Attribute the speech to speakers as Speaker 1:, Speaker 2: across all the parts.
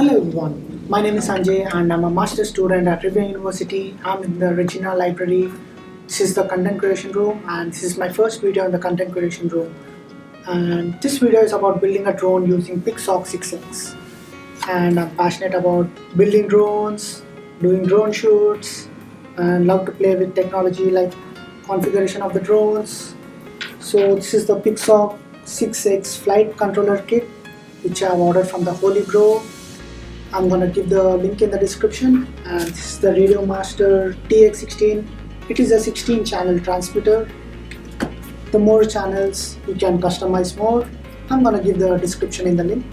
Speaker 1: Hello everyone, my name is Sanjay and I'm a master student at River University. I'm in the Regina library. This is the content creation room and this is my first video in the content creation room. And this video is about building a drone using Pixhawk 6X. And I'm passionate about building drones, doing drone shoots, and love to play with technology like configuration of the drones. So this is the Pixhawk 6X flight controller kit which I've ordered from the Holybro. I'm gonna give the link in the description, and this is the Radio Master TX16. It is a 16 channel transmitter. The more channels you can customize more. I'm gonna give the description in the link.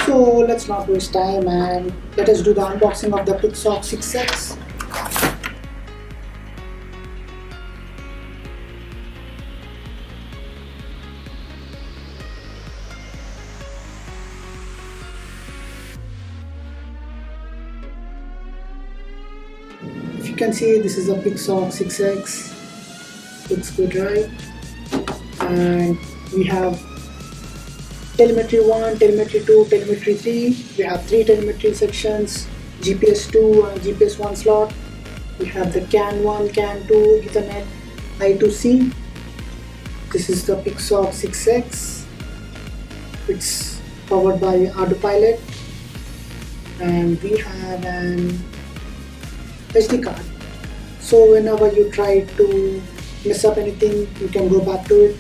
Speaker 1: So let's not waste time and let us do the unboxing of the Pixhawk 6X. If you can see, this is a Pixhawk 6X. Looks good, right? And we have telemetry 1, telemetry 2, telemetry 3. We have 3 telemetry sections, GPS 2 and GPS 1 slot. We have the CAN 1, CAN 2, Ethernet I2C. This is the Pixhawk 6X. It's powered by autopilot. And we have an SD card. So whenever you try to mess up anything, you can go back to it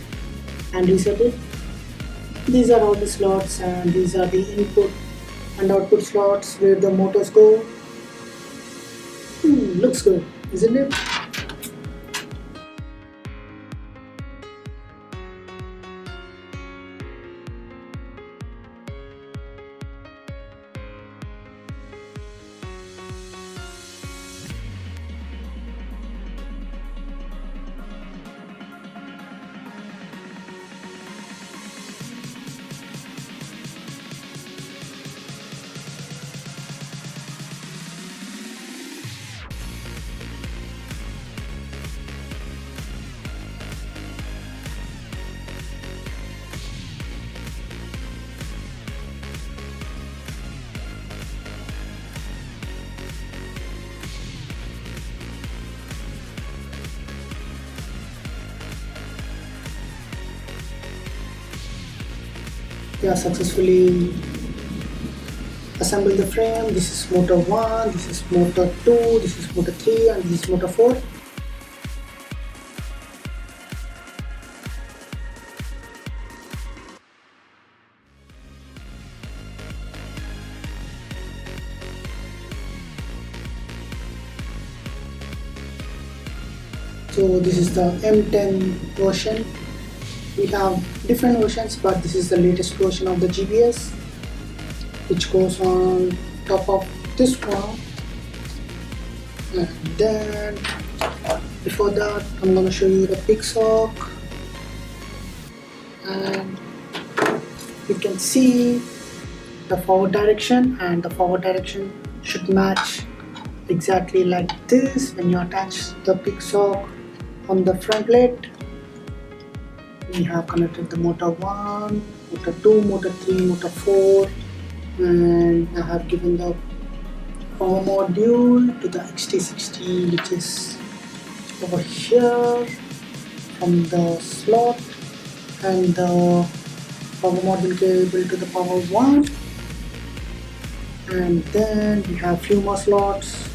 Speaker 1: and reset it. These are all the slots and these are the input and output slots where the motors go. Looks good, isn't it? We have successfully assembled the frame. This is motor 1, this is motor 2, this is motor 3 and this is motor 4. So this is the M10 version. We have different versions, but this is the latest version of the GPS, which goes on top of this one. And then before that, I'm going to show you the Pixhawk, and you can see the forward direction, and the forward direction should match exactly like this when you attach the Pixhawk on the front plate. We have connected the motor 1, motor 2, motor 3, motor 4, and I have given the power module to the XT60, which is over here from the slot, and the power module cable to the power 1. And then we have few more slots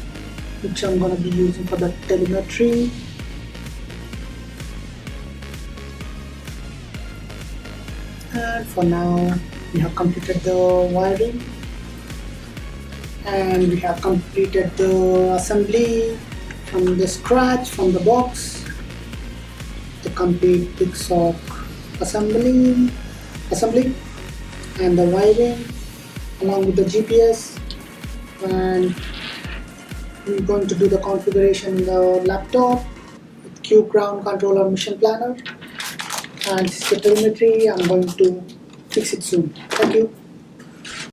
Speaker 1: which I'm going to be using for the telemetry. And for now, we have completed the wiring and we have completed the assembly from the scratch, from the box, the complete Pixhawk assembly and the wiring along with the GPS, and we're going to do the configuration in the laptop with Cube Ground Controller Mission Planner. And this is the telemetry. I'm going to fix it soon. Thank you.